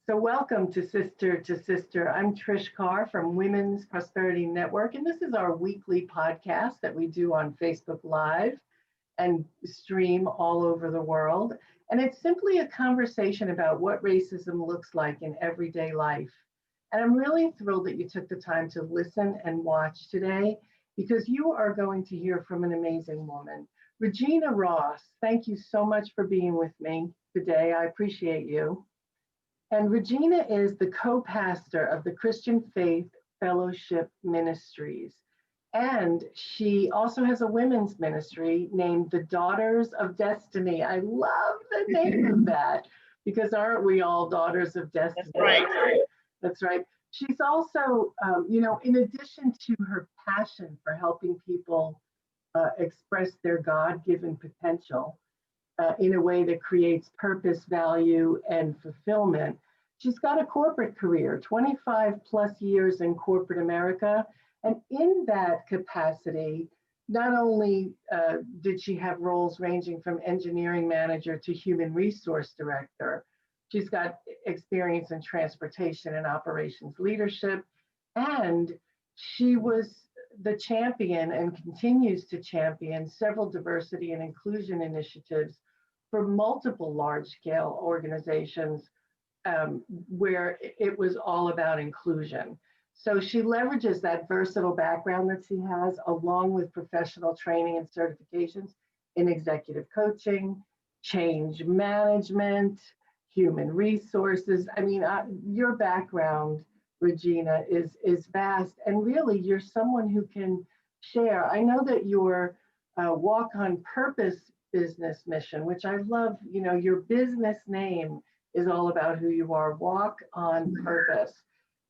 So welcome to Sister to Sister. I'm Trish Carr from Women's Prosperity Network, and this is our weekly podcast that we do on Facebook Live and stream all over the world. And it's simply a conversation about what racism looks like in everyday life. And I'm really thrilled that you took the time to listen and watch today because you are going to hear from an amazing woman. Regina Ross, thank you so much for being with me today. I appreciate you. And Regina is the co-pastor of the Christian Faith Fellowship Ministries. And she also has a women's ministry named the Daughters of Destiny. I love the name of that because aren't we all daughters of destiny? That's right. That's right. She's also, in addition to her passion for helping people express their God-given potential, in a way that creates purpose, value, and fulfillment. She's got a corporate career, 25 plus years in corporate America. And in that capacity, not only did she have roles ranging from engineering manager to human resource director, she's got experience in transportation and operations leadership. And she was the champion and continues to champion several diversity and inclusion initiatives for multiple large-scale organizations where it was all about inclusion. So she leverages that versatile background that she has along with professional training and certifications in executive coaching, change management, human resources. I mean, your background, Regina, is vast, and really you're someone who can share. I know that your Walk on Purpose business mission, which I love, your business name is all about who you are, Walk on Purpose.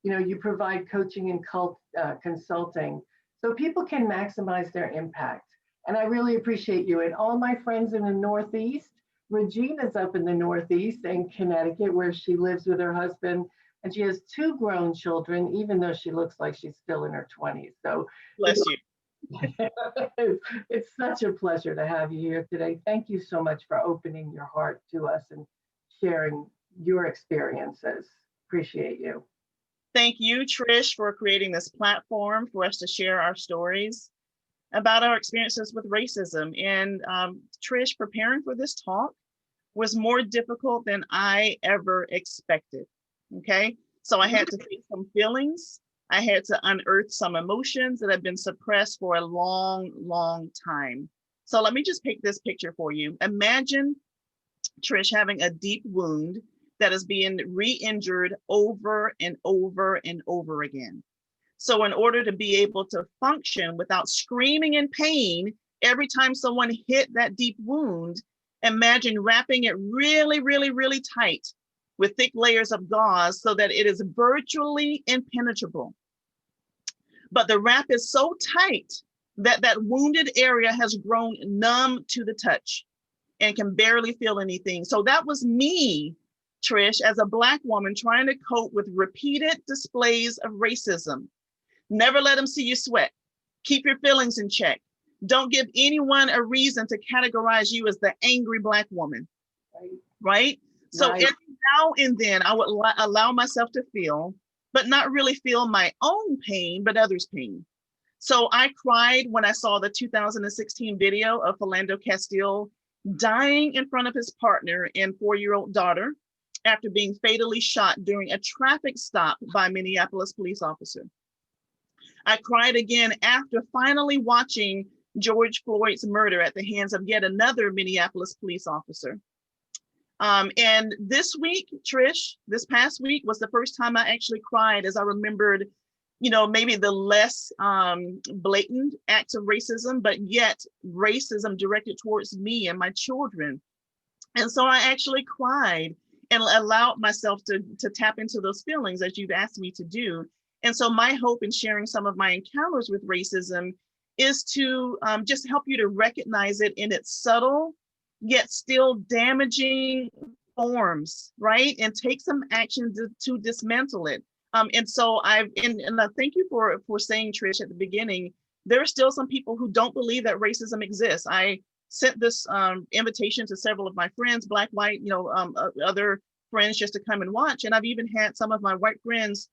You provide coaching and consulting so people can maximize their impact. And I really appreciate you. And all my friends in the Northeast, Regina's up in the Northeast in Connecticut, where she lives with her husband. And she has 2 grown children, even though she looks like she's still in her 20s. So Bless you. It's such a pleasure to have you here today. Thank you so much for opening your heart to us and sharing your experiences. Appreciate you. Thank you, Trish, for creating this platform for us to share our stories about our experiences with racism. And Trish, preparing for this talk was more difficult than I ever expected. Okay, so I had to face some feelings. I had to unearth some emotions that have been suppressed for a long, long time. So let me just paint this picture for you. Imagine, Trish, having a deep wound that is being re-injured over and over and over again. So in order to be able to function without screaming in pain every time someone hit that deep wound, imagine wrapping it really, really, really tight with thick layers of gauze so that it is virtually impenetrable. But the wrap is so tight that that wounded area has grown numb to the touch and can barely feel anything. So that was me, Trish, as a Black woman trying to cope with repeated displays of racism. Never let them see you sweat. Keep your feelings in check. Don't give anyone a reason to categorize you as the angry Black woman, right? So every now and then I would allow myself to feel, but not really feel my own pain, but others' pain. So I cried when I saw the 2016 video of Philando Castile dying in front of his partner and 4-year-old daughter after being fatally shot during a traffic stop by a Minneapolis police officer. I cried again after finally watching George Floyd's murder at the hands of yet another Minneapolis police officer. And this week, Trish, this past week was the first time I actually cried as I remembered, maybe the less blatant acts of racism, but yet racism directed towards me and my children. And so I actually cried and allowed myself to tap into those feelings as you've asked me to do. And so my hope in sharing some of my encounters with racism is to just help you to recognize it in its subtle, yet still damaging forms, right? And take some action to dismantle it. And so I thank you for saying, Trish, at the beginning, there are still some people who don't believe that racism exists. I sent this invitation to several of my friends, Black, white, other friends just to come and watch. And I've even had some of my white friends,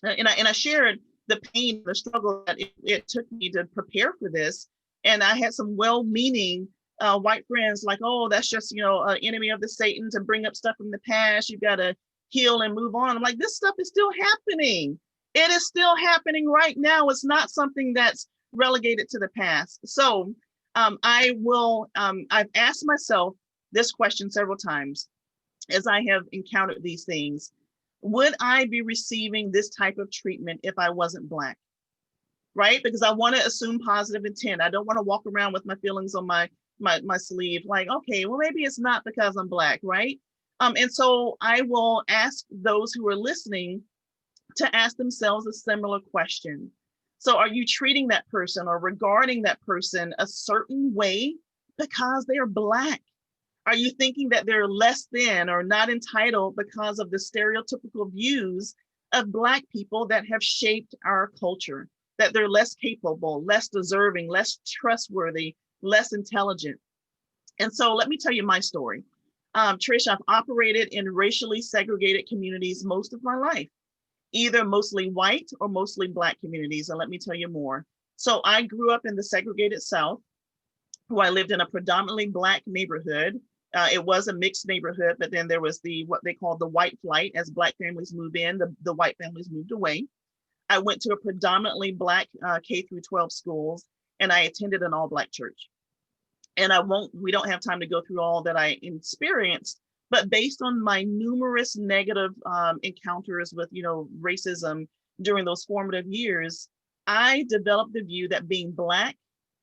and I shared the pain, the struggle that it took me to prepare for this. And I had some well-meaning white friends like, oh, that's just, an enemy of the Satan to bring up stuff from the past. You got to heal and move on. I'm like, this stuff is still happening. It is still happening right now. It's not something that's relegated to the past. So I've asked myself this question several times as I have encountered these things. Would I be receiving this type of treatment if I wasn't Black? Right? Because I want to assume positive intent. I don't want to walk around with my feelings on my sleeve, like, okay, well, maybe it's not because I'm Black, right? And so I will ask those who are listening to ask themselves a similar question. So are you treating that person or regarding that person a certain way because they are Black? Are you thinking that they're less than or not entitled because of the stereotypical views of Black people that have shaped our culture? That they're less capable, less deserving, less trustworthy, less intelligent. And so let me tell you my story. Trish, I've operated in racially segregated communities most of my life, either mostly white or mostly Black communities. And let me tell you more. So I grew up in the segregated South, where I lived in a predominantly Black neighborhood. It was a mixed neighborhood, but then there was what they called the white flight. As Black families moved in, the white families moved away. I went to a predominantly Black K through 12 schools, and I attended an all Black church. And we don't have time to go through all that I experienced, but based on my numerous negative encounters with, racism during those formative years, I developed the view that being Black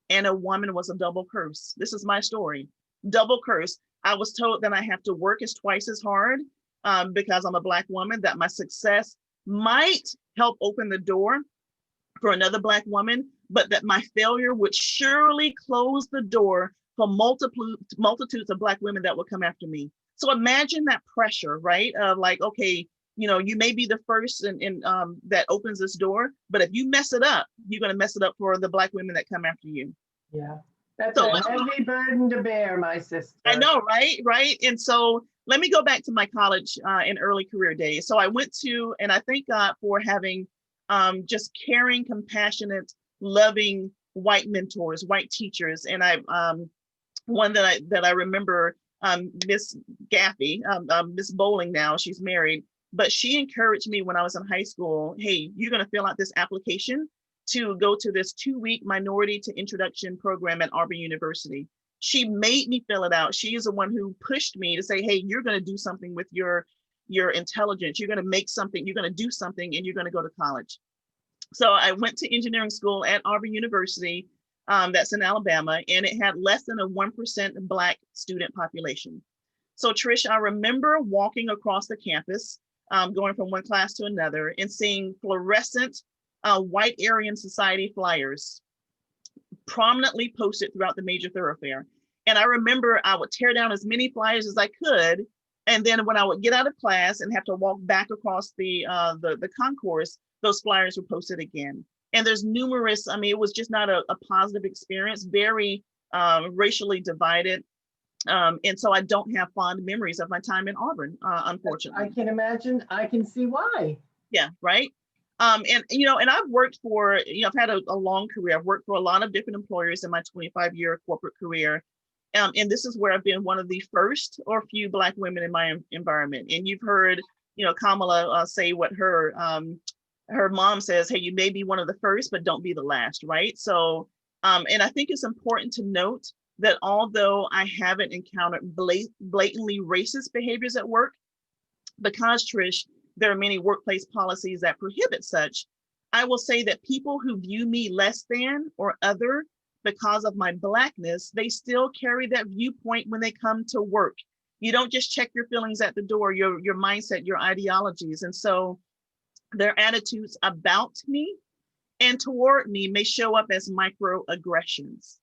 and a woman was a double curse. This is my story. Double curse. I was told that I have to work twice as hard because I'm a Black woman, that my success might help open the door for another Black woman, but that my failure would surely close the door for multitudes of Black women that would come after me. So imagine that pressure, right? Of like, okay, you may be the first and that opens this door, but if you mess it up, you're going to mess it up for the Black women that come after you. Yeah, that's a heavy burden to bear, my sister. I know, right? And so let me go back to my college and early career days. So I went to, and I thank God for having just caring, compassionate, loving white mentors, white teachers. And one that I remember, Miss Gaffey, Miss Bowling now, she's married, but she encouraged me when I was in high school, hey, you're going to fill out this application to go to this 2-week minority to introduction program at Auburn University. She made me fill it out. She is the one who pushed me to say, hey, you're going to do something with your intelligence. You're going to make something, you're going to do something, and you're going to go to college. So I went to engineering school at Auburn University, that's in Alabama, and it had less than a 1% Black student population. So Trish, I remember walking across the campus, going from one class to another and seeing fluorescent white Aryan Society flyers prominently posted throughout the major thoroughfare. And I remember I would tear down as many flyers as I could. And then when I would get out of class and have to walk back across the concourse, those flyers were posted again. And there's numerous, it was just not a positive experience, very racially divided. And so I don't have fond memories of my time in Auburn, unfortunately. I can imagine, I can see why. Yeah, right. And I've worked for, I've had a long career. I've worked for a lot of different employers in my 25-year corporate career. And this is where I've been one of the first or few Black women in my environment. And you've heard, Kamala say what her mom says, hey, you may be one of the first, but don't be the last, right? So, and I think it's important to note that although I haven't encountered blatantly racist behaviors at work, because Trish, there are many workplace policies that prohibit such, I will say that people who view me less than or other because of my Blackness, they still carry that viewpoint when they come to work. You don't just check your feelings at the door, your mindset, your ideologies. And so their attitudes about me and toward me may show up as microaggressions,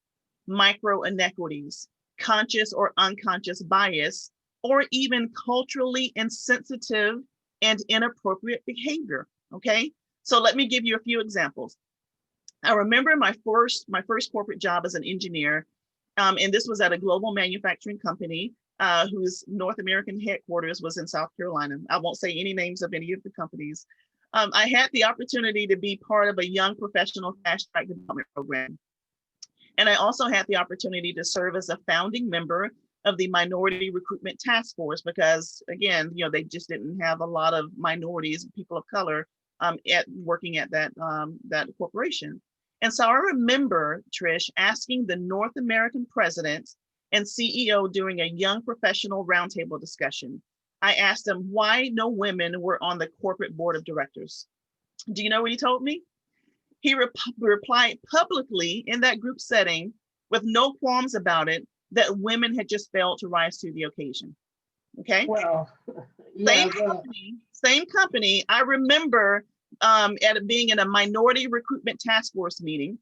micro inequities, conscious or unconscious bias, or even culturally insensitive and inappropriate behavior, okay? So let me give you a few examples. I remember my first corporate job as an engineer, and this was at a global manufacturing company. whose North American headquarters was in South Carolina. I won't say any names of any of the companies. I had the opportunity to be part of a young professional fast track development program. And I also had the opportunity to serve as a founding member of the Minority Recruitment Task Force because, again, they just didn't have a lot of minorities, people of color, working at that corporation. And so I remember, Trish, asking the North American president and CEO during a young professional roundtable discussion. I asked him why no women were on the corporate board of directors. Do you know what he told me? He replied publicly in that group setting with no qualms about it that women had just failed to rise to the occasion. Okay. Well, yeah, same company. I remember being in a minority recruitment task force meeting.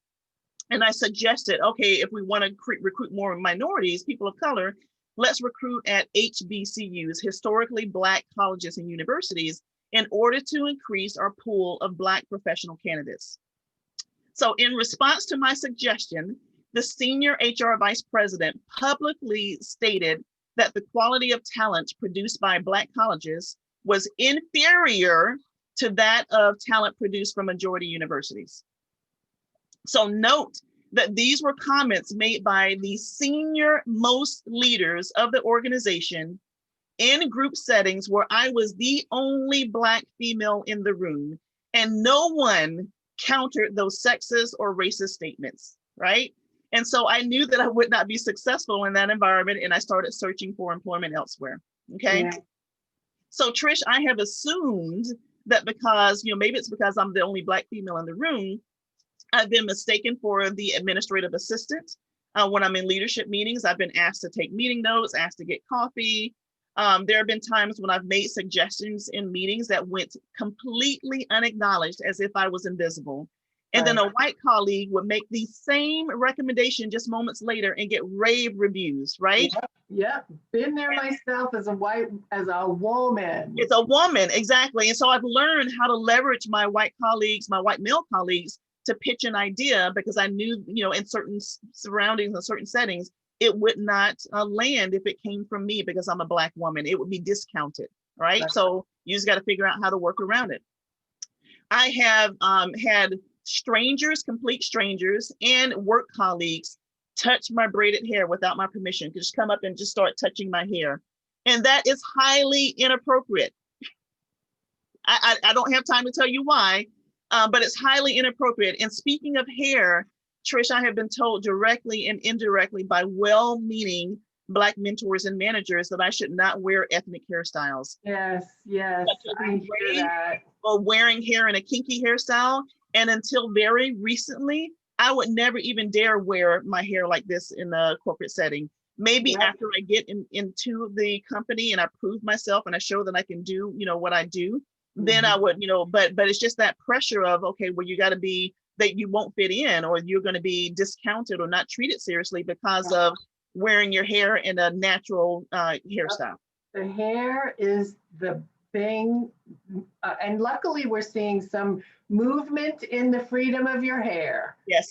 And I suggested, okay, if we want to recruit more minorities, people of color, let's recruit at HBCUs, historically Black colleges and universities, in order to increase our pool of Black professional candidates. So in response to my suggestion, the senior HR vice president publicly stated that the quality of talent produced by Black colleges was inferior to that of talent produced from majority universities. So note that these were comments made by the senior most leaders of the organization in group settings where I was the only Black female in the room, and no one countered those sexist or racist statements, right? And so I knew that I would not be successful in that environment, and I started searching for employment elsewhere, okay? Yeah. So Trish, I have assumed that because, maybe it's because I'm the only Black female in the room, I've been mistaken for the administrative assistant. When I'm in leadership meetings, I've been asked to take meeting notes, asked to get coffee. There have been times when I've made suggestions in meetings that went completely unacknowledged as if I was invisible. And then a white colleague would make the same recommendation just moments later and get rave reviews, right? Yep. Been there myself as a woman. It's a woman, exactly. And so I've learned how to leverage my white male colleagues to pitch an idea because I knew, in certain surroundings and certain settings, it would not land if it came from me because I'm a Black woman. It would be discounted, right? So you just got to figure out how to work around it. I have had complete strangers and work colleagues touch my braided hair without my permission, just come up and just start touching my hair. And that is highly inappropriate. I don't have time to tell you why, but it's highly inappropriate. And speaking of hair, Trish, I have been told directly and indirectly by well-meaning Black mentors and managers that I should not wear ethnic hairstyles. Yes, I hear that. Or wearing hair in a kinky hairstyle. And until very recently, I would never even dare wear my hair like this in a corporate setting. Maybe after I get into the company and I prove myself and I show that I can do, what I do, then I would, but it's just that pressure of, okay, well, you got to be, that you won't fit in or you're going to be discounted or not treated seriously because of wearing your hair in a natural hairstyle. The hair is the thing. And luckily we're seeing some movement in the freedom of your hair. Yes.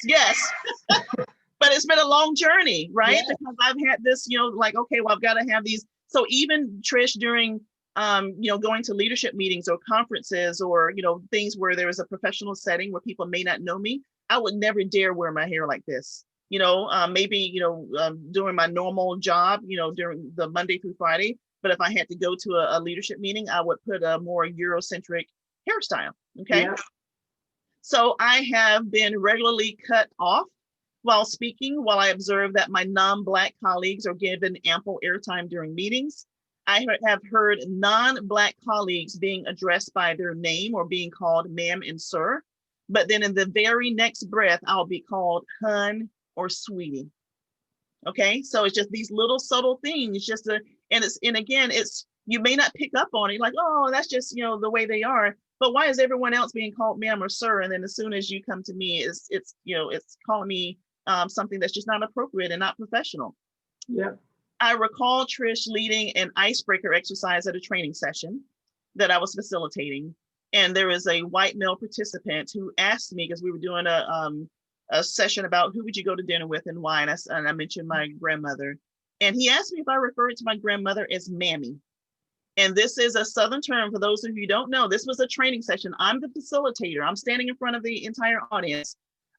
But it's been a long journey, right? Yes. Because I've had this, okay, well, I've got to have these. So even Trish, during going to leadership meetings or conferences or, things where there is a professional setting where people may not know me, I would never dare wear my hair like this. Maybe, during my normal job, during the Monday through Friday. But if I had to go to a leadership meeting, I would put a more Eurocentric hairstyle. Okay. Yeah. So I have been regularly cut off while speaking, while I observe that my non-Black colleagues are given ample airtime during meetings. I have heard non-Black colleagues being addressed by their name or being called ma'am and sir, but then in the very next breath, I'll be called hun or sweetie. Okay, so it's just these little subtle things, and again, you may not pick up on it, like, oh, that's just, the way they are, but why is everyone else being called ma'am or sir? And then as soon as you come to me, it's calling me something that's just not appropriate and not professional. Yeah. I recall Trish leading an icebreaker exercise at a training session that I was facilitating. And there was a white male participant who asked me, because we were doing a session about who would you go to dinner with and why. And I mentioned my grandmother. And he asked me if I referred to my grandmother as Mammy. And this is a Southern term. For those of you who don't know, this was a training session. I'm the facilitator. I'm standing in front of the entire audience.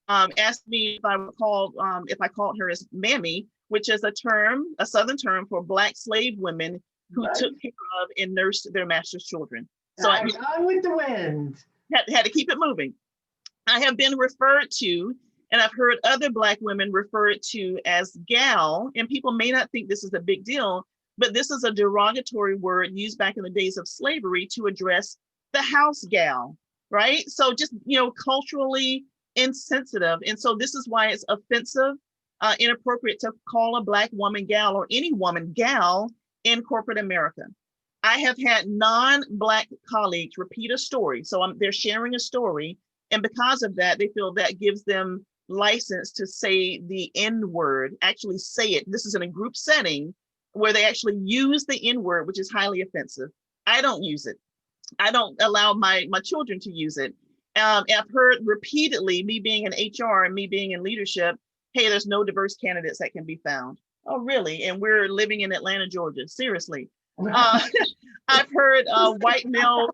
Asked me if I called her as Mammy, which is a term, a Southern term for Black slave women who took care of and nursed their master's children. So I gone with the wind. Had to keep it moving. I have been referred to, and I've heard other Black women referred to as gal, and people may not think this is a big deal, but this is a derogatory word used back in the days of slavery to address the house gal, right? So just, culturally insensitive. And so this is why it's offensive, inappropriate to call a Black woman gal or any woman gal in corporate America. I have had non-Black colleagues repeat a story. So they're sharing a story. And because of that, they feel that gives them license to say the N word, actually say it. This is in a group setting where they actually use the N word, which is highly offensive. I don't use it. I don't allow my children to use it. I've heard repeatedly, me being in HR and me being in leadership, hey, there's no diverse candidates that can be found. Oh, really? And we're living in Atlanta, Georgia. Seriously. I've heard white male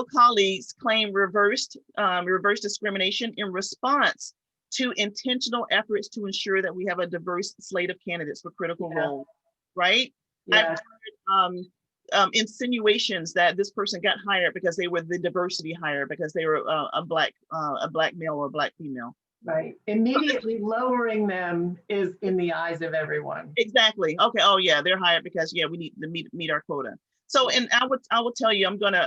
colleagues claim reverse discrimination in response to intentional efforts to ensure that we have a diverse slate of candidates for critical roles, right? Yeah. I've heard insinuations that this person got hired because they were the diversity hire, because they were a black male or a Black female. Right. Immediately lowering them is in the eyes of everyone. Exactly. Okay. Oh yeah, they're hired because we need to meet our quota. So, and I will tell you, I'm gonna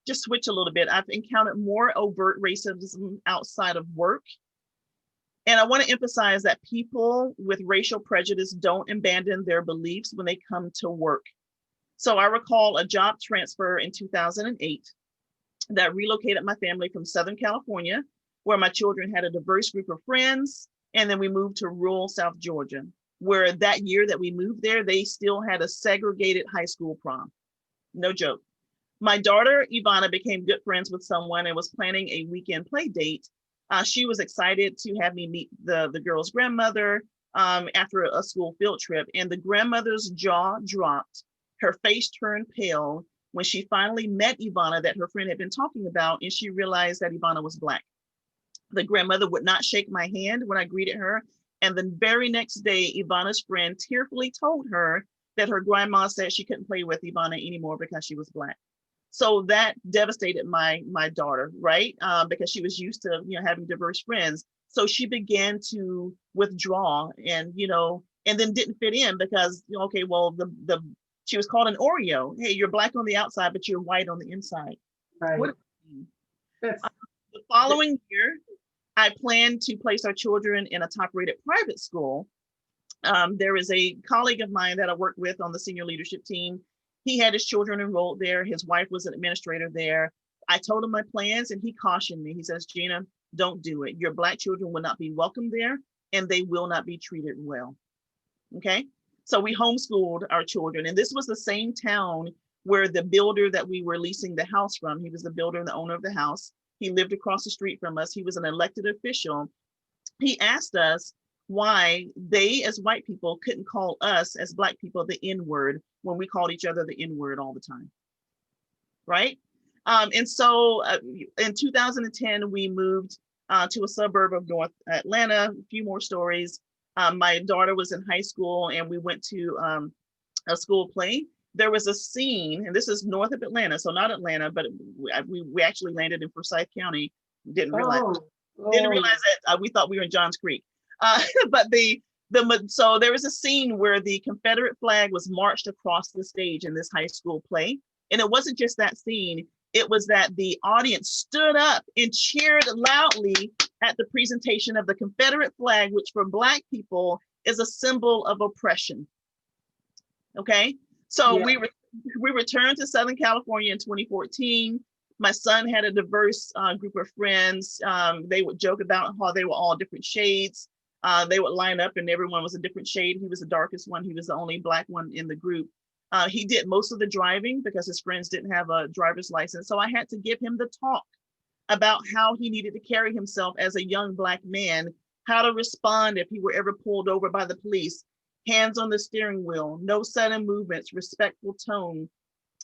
just switch a little bit. I've encountered more overt racism outside of work. And I want to emphasize that people with racial prejudice don't abandon their beliefs when they come to work. So I recall a job transfer in 2008 that relocated my family from Southern California, where my children had a diverse group of friends. And then we moved to rural South Georgia, where that year that we moved there, they still had a segregated high school prom. No joke. My daughter, Ivana, became good friends with someone and was planning a weekend play date. She was excited to have me meet the girl's grandmother after a school field trip. And the grandmother's jaw dropped. Her face turned pale when she finally met Ivana that her friend had been talking about, and she realized that Ivana was Black. The grandmother would not shake my hand when I greeted her. And the very next day, Ivana's friend tearfully told her that her grandma said she couldn't play with Ivana anymore because she was Black. So that devastated my daughter, right? Because she was used to having diverse friends. So she began to withdraw and then didn't fit in because okay, well she was called an Oreo. Hey, you're Black on the outside, but you're white on the inside. Right. What the following year, I plan to place our children in a top-rated private school. There is a colleague of mine that I work with on the senior leadership team. He had his children enrolled there. His wife was an administrator there. I told him my plans and he cautioned me. He says, Gina, don't do it. Your Black children will not be welcome there and they will not be treated well. Okay. So we homeschooled our children. And this was the same town where the builder that we were leasing the house from, he was the builder and the owner of the house. He lived across the street from us. He was an elected official. He asked us why they, as white people, couldn't call us as Black people the N word when we called each other the N word all the time, right? And so in 2010, we moved to a suburb of North Atlanta. A few more stories. My daughter was in high school and we went to a school play. There was a scene, and this is north of Atlanta, so not Atlanta, but we actually landed in Forsyth County. Didn't realize that we thought we were in Johns Creek. But so there was a scene where the Confederate flag was marched across the stage in this high school play. And it wasn't just that scene, it was that the audience stood up and cheered loudly at the presentation of the Confederate flag, which for Black people is a symbol of oppression. Okay, so yeah. We returned to Southern California in 2014. My son had a diverse group of friends. They would joke about how they were all different shades. They would line up and everyone was a different shade. He was the darkest one. He was the only Black one in the group. He did most of the driving because his friends didn't have a driver's license. So I had to give him the talk about how he needed to carry himself as a young Black man how to respond if he were ever pulled over by the police, hands on the steering wheel, no sudden movements, respectful tone.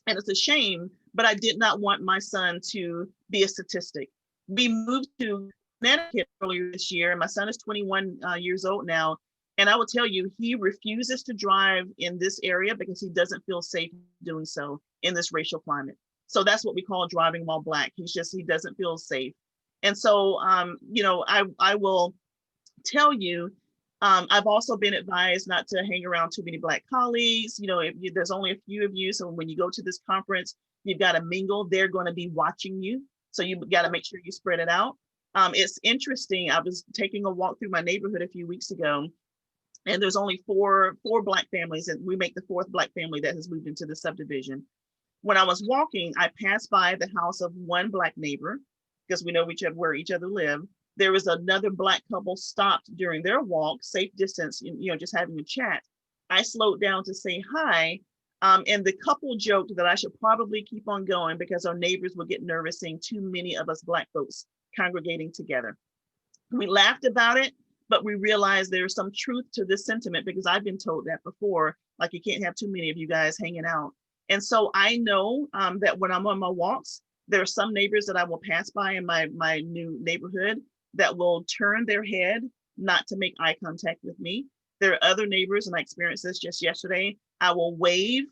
And it's a shame, but I did not want my son to be a statistic. We moved to Connecticut earlier this year, and my son is 21 years old now. And I will tell you, he refuses to drive in this area because he doesn't feel safe doing so in this racial climate. So that's what we call driving while Black. He doesn't feel safe. And so, I will tell you, I've also been advised not to hang around too many Black colleagues. There's only a few of you. So when you go to this conference, you've got to mingle. They're going to be watching you. So you've got to make sure you spread it out. It's interesting. I was taking a walk through my neighborhood a few weeks ago, and there's only four Black families, and we make the fourth Black family that has moved into the subdivision. When I was walking, I passed by the house of one Black neighbor, because we know where each other live. There was another Black couple stopped during their walk, safe distance, just having a chat. I slowed down to say hi. And the couple joked that I should probably keep on going because our neighbors would get nervous seeing too many of us Black folks congregating together. We laughed about it, but we realized there's some truth to this sentiment because I've been told that before, like you can't have too many of you guys hanging out. And so I know that when I'm on my walks, there are some neighbors that I will pass by in my new neighborhood that will turn their head not to make eye contact with me. There are other neighbors, and I experienced this just yesterday. I will wave,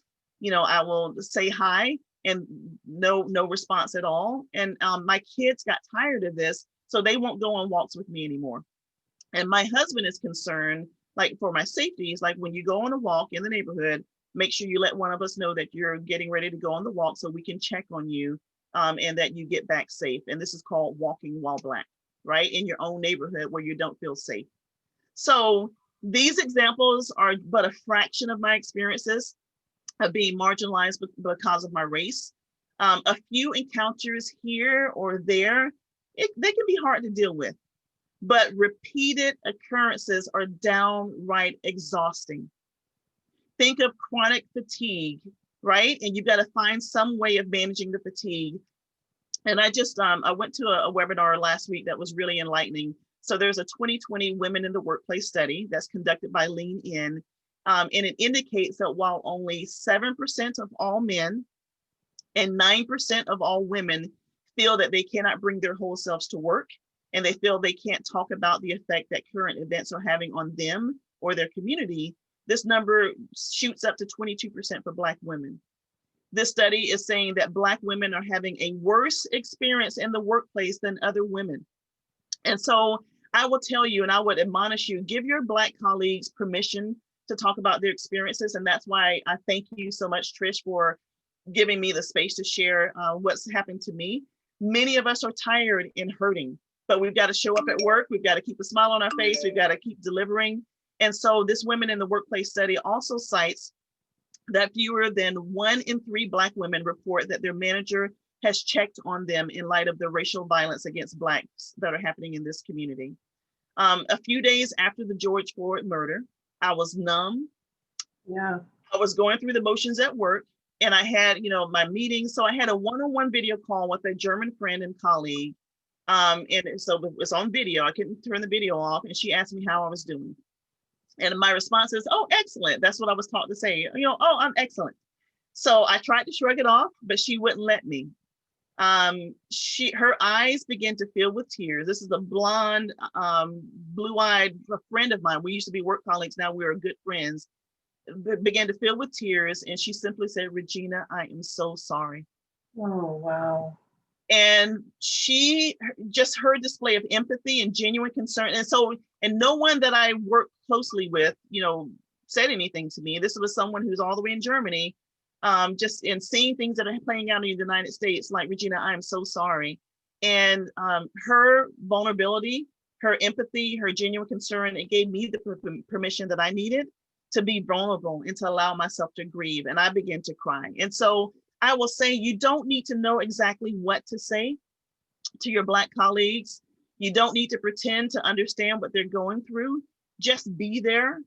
I will say hi, and no response at all. And my kids got tired of this, so they won't go on walks with me anymore. And my husband is concerned, like for my safety, is like when you go on a walk in the neighborhood, make sure you let one of us know that you're getting ready to go on the walk so we can check on you and that you get back safe. And this is called walking while Black, right? In your own neighborhood where you don't feel safe. So these examples are but a fraction of my experiences of being marginalized because of my race. A few encounters here or there, they can be hard to deal with, but repeated occurrences are downright exhausting. Think of chronic fatigue, right? And you've got to find some way of managing the fatigue. And I went to a webinar last week that was really enlightening. So there's a 2020 Women in the Workplace study that's conducted by Lean In. And it indicates that while only 7% of all men and 9% of all women feel that they cannot bring their whole selves to work, and they feel they can't talk about the effect that current events are having on them or their community, this number shoots up to 22% for Black women. This study is saying that Black women are having a worse experience in the workplace than other women. And so I will tell you, and I would admonish you, give your Black colleagues permission to talk about their experiences. And that's why I thank you so much, Trish, for giving me the space to share what's happened to me. Many of us are tired and hurting, but we've got to show up at work. We've got to keep a smile on our face. We've got to keep delivering. And so this Women in the Workplace study also cites that fewer than 1 in 3 Black women report that their manager has checked on them in light of the racial violence against Blacks that are happening in this community. A few days after the George Floyd murder, I was numb. Yeah. I was going through the motions at work, and I had, my meetings. So I had a one-on-one video call with a German friend and colleague. And so it was on video. I couldn't turn the video off. And she asked me how I was doing. And my response is, oh, excellent. That's what I was taught to say. Oh, I'm excellent. So I tried to shrug it off, but she wouldn't let me. Her eyes began to fill with tears. This is a blonde, blue-eyed friend of mine. We used to be work colleagues. Now we're good friends. Began to fill with tears. And she simply said, Regina, I am so sorry. Oh, wow. And her display of empathy and genuine concern. And no one that I work closely with, said anything to me. This was someone who's all the way in Germany, just in seeing things that are playing out in the United States, like, Regina, I am so sorry. And her vulnerability, her empathy, her genuine concern, it gave me the permission that I needed to be vulnerable and to allow myself to grieve. And I began to cry. And so I will say, you don't need to know exactly what to say to your Black colleagues. You don't need to pretend to understand what they're going through. Just be there.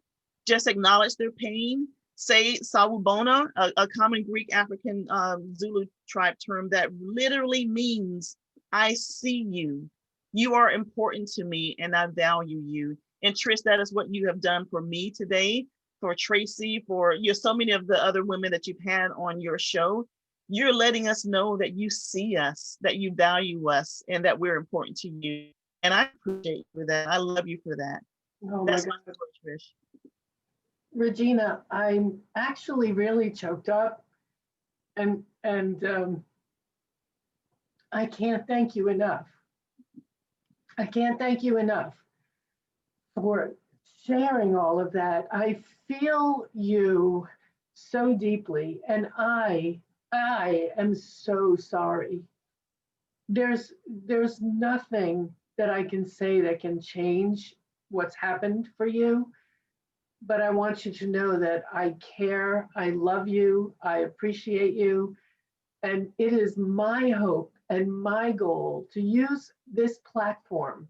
Just acknowledge their pain. Say sawubona, a common Greek African Zulu tribe term that literally means I see you. You are important to me and I value you. And Trish, that is what you have done for me today, for Tracy, for so many of the other women that you've had on your show. You're letting us know that you see us, that you value us, and that we're important to you. And I appreciate you for that. I love you for that. Oh my That's my God. story, Trish. Regina, I'm actually really choked up, and I can't thank you enough. I can't thank you enough for sharing all of that. I feel you so deeply, and I am so sorry. There's nothing that I can say that can change what's happened for you, but I want you to know that I care, I love you, I appreciate you, and it is my hope and my goal to use this platform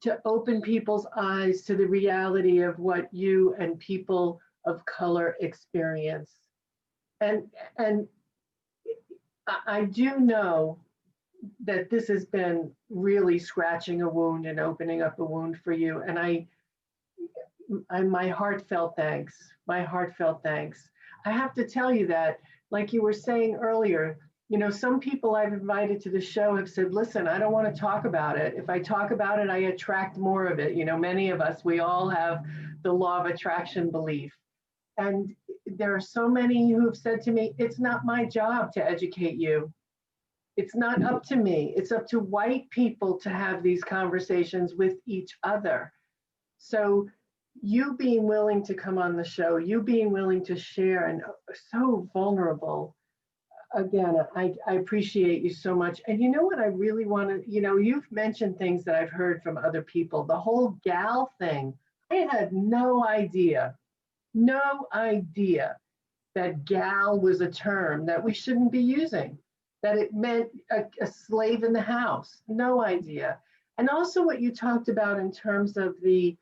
to open people's eyes to the reality of what you and people of color experience. And I do know that this has been really scratching a wound and opening up a wound for you. And my heartfelt thanks. My heartfelt thanks. I have to tell you that, like you were saying earlier, some people I've invited to the show have said, listen, I don't want to talk about it. If I talk about it, I attract more of it. Many of us, we all have the law of attraction belief. And there are so many who have said to me, it's not my job to educate you. It's not up to me. It's up to white people to have these conversations with each other. So you being willing to come on the show, you being willing to share and so vulnerable, again, I appreciate you so much. And you know what I really want to, you've mentioned things that I've heard from other people. The whole gal thing, I had no idea that gal was a term that we shouldn't be using, that it meant a slave in the house. No idea. And also what you talked about in terms of the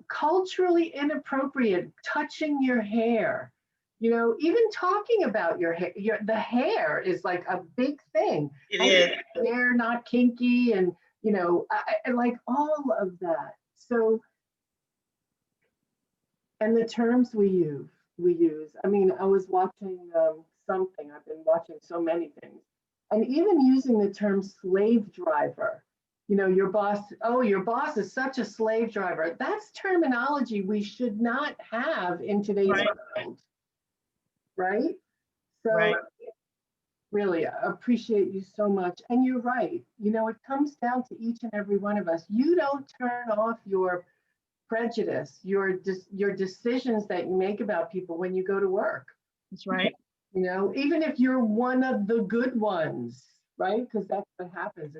culturally inappropriate touching your hair. Even talking about your hair, the hair is like a big thing. It is. Hair not kinky, and I like all of that. So, and the terms we use. I mean, I was watching something. I've been watching so many things, and even using the term slave driver. Your boss is such a slave driver. That's terminology we should not have in today's world, right? So Right. really, I appreciate you so much. And you're right. It comes down to each and every one of us. You don't turn off your prejudice, your decisions that you make about people when you go to work. That's right. Even if you're one of the good ones, right? Because that's what happens.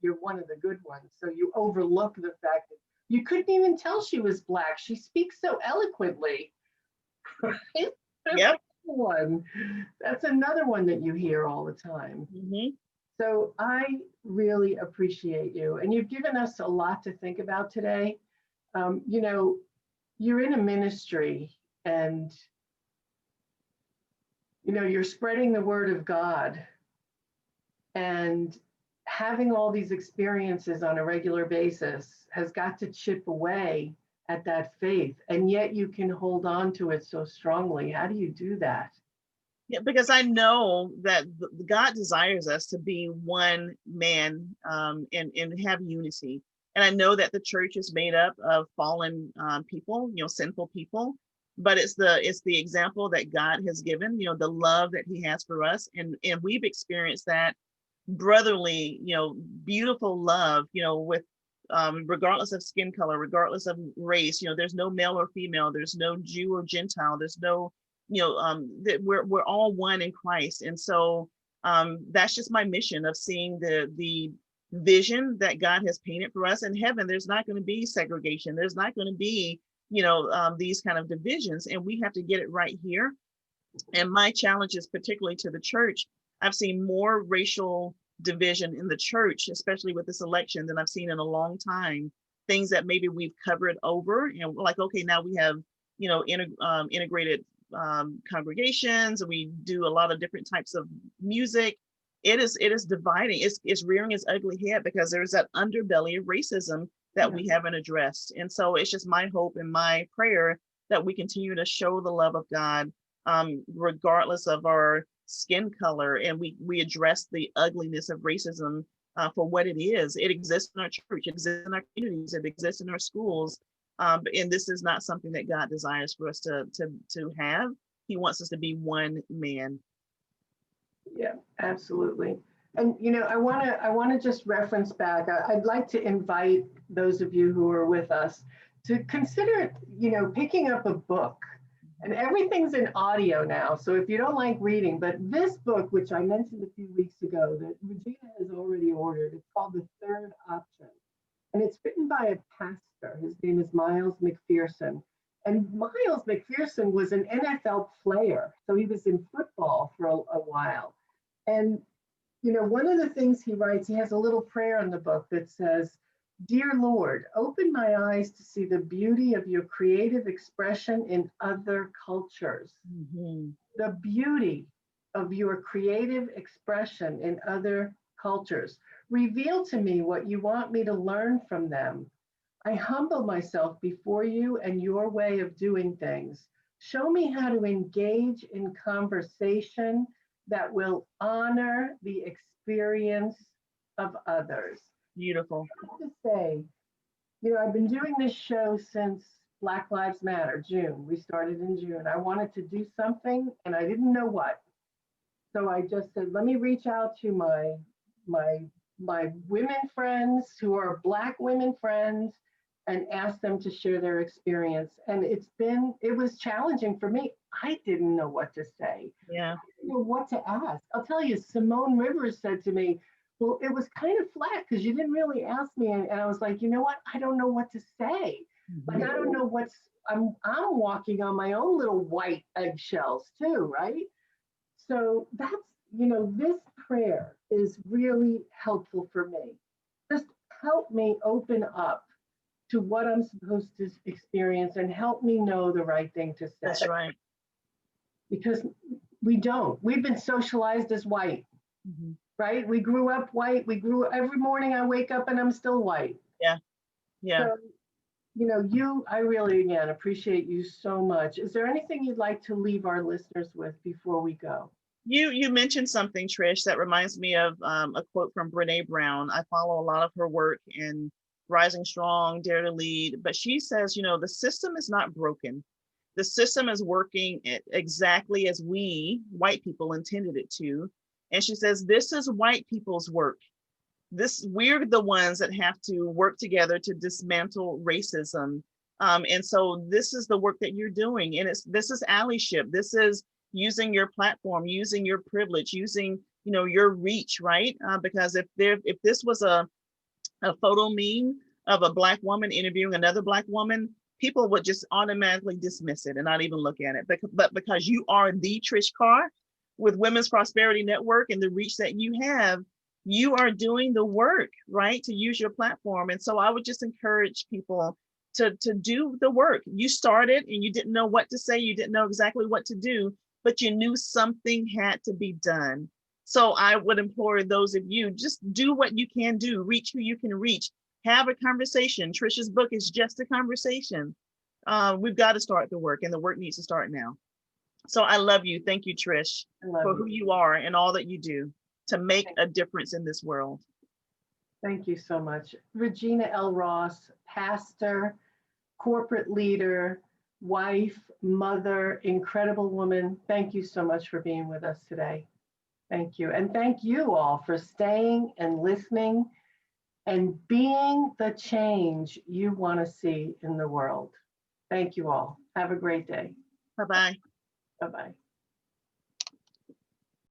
You're one of the good ones. So you overlook the fact that you couldn't even tell she was Black. She speaks so eloquently. Right? Yep. That's another one that you hear all the time. Mm-hmm. So I really appreciate you. And you've given us a lot to think about today. You're in a ministry, and you're spreading the word of God, and having all these experiences on a regular basis has got to chip away at that faith, and yet you can hold on to it so strongly. How do you do that? Yeah, because I know that God desires us to be one man, and have unity. And I know that the church is made up of fallen people, sinful people. But it's the example that God has given, the love that He has for us, and we've experienced that brotherly, beautiful love, with regardless of skin color, regardless of race. There's no male or female, there's no Jew or Gentile, there's no, that we're all one in Christ. And so that's just my mission of seeing the vision that God has painted for us in heaven. There's not going to be segregation. There's not going to be, these kind of divisions, and we have to get it right here. And my challenge is particularly to the church. I've seen more racial division in the church, especially with this election, than I've seen in a long time. Things that maybe we've covered over, like, okay, now we have, integrated congregations, and we do a lot of different types of music. it is dividing. It's rearing its ugly head because there's that underbelly of racism that we haven't addressed. And so it's just my hope and my prayer that we continue to show the love of God, regardless of our skin color, and we address the ugliness of racism for what it is. It exists in our church, it exists in our communities, it exists in our schools, and this is not something that God desires for us to have. He wants us to be one man. Yeah, absolutely. And I want to just reference back. I'd like to invite those of you who are with us to consider, picking up a book. And everything's in audio now. So if you don't like reading, but this book, which I mentioned a few weeks ago, that Regina has already ordered, it's called The Third Option. And it's written by a pastor. His name is Miles McPherson. And Miles McPherson was an NFL player. So he was in football for a while. And, one of the things he writes, he has a little prayer in the book that says, "Dear Lord, open my eyes to see the beauty of your creative expression in other cultures." Mm-hmm. The beauty of your creative expression in other cultures. Reveal to me what you want me to learn from them. I humble myself before you and your way of doing things. Show me how to engage in conversation that will honor the experience of others. Beautiful. I have to say, I've been doing this show since Black Lives Matter, June. We started in June. I wanted to do something and I didn't know what. So I just said, let me reach out to my women friends who are Black women friends and ask them to share their experience. And it was challenging for me. I didn't know what to say. Yeah. I didn't know what to ask. I'll tell you, Simone Rivers said to me, well, it was kind of flat because you didn't really ask me. And I was like, you know what? I don't know what to say. Mm-hmm. Like, I don't know I'm walking on my own little white eggshells too, right? So that's, this prayer is really helpful for me. Just help me open up to what I'm supposed to experience and help me know the right thing to say. That's right. Because we've been socialized as white, Mm-hmm. right? We grew up white. Every morning I wake up and I'm still white. Yeah. Yeah. So, I really, again, appreciate you so much. Is there anything you'd like to leave our listeners with before we go? You mentioned something, Trish, that reminds me of a quote from Brene Brown. I follow a lot of her work in Rising Strong, Dare to Lead, but she says, the system is not broken. The system is working exactly as we, white people, intended it to. And she says, this is white people's work. We're the ones that have to work together to dismantle racism. And so this is the work that you're doing. And this is allyship. This is using your platform, using your privilege, using, your reach, right? Because if this was a photo meme of a Black woman interviewing another Black woman, people would just automatically dismiss it and not even look at it. But because you are the Trish Carr with Women's Prosperity Network and the reach that you have, you are doing the work, right, to use your platform. And so I would just encourage people to do the work. You started and you didn't know what to say, you didn't know exactly what to do, but you knew something had to be done. So I would implore those of you, just do what you can do, reach who you can reach, have a conversation. Trisha's book is just a conversation. We've got to start the work, and the work needs to start now. So I love you. Thank you, Trish, for who you are and all that you do to make a difference in this world. Thank you so much. Regina L. Ross, pastor, corporate leader, wife, mother, incredible woman. Thank you so much for being with us today. Thank you. And thank you all for staying and listening and being the change you want to see in the world. Thank you all. Have a great day. Bye-bye. Bye-bye.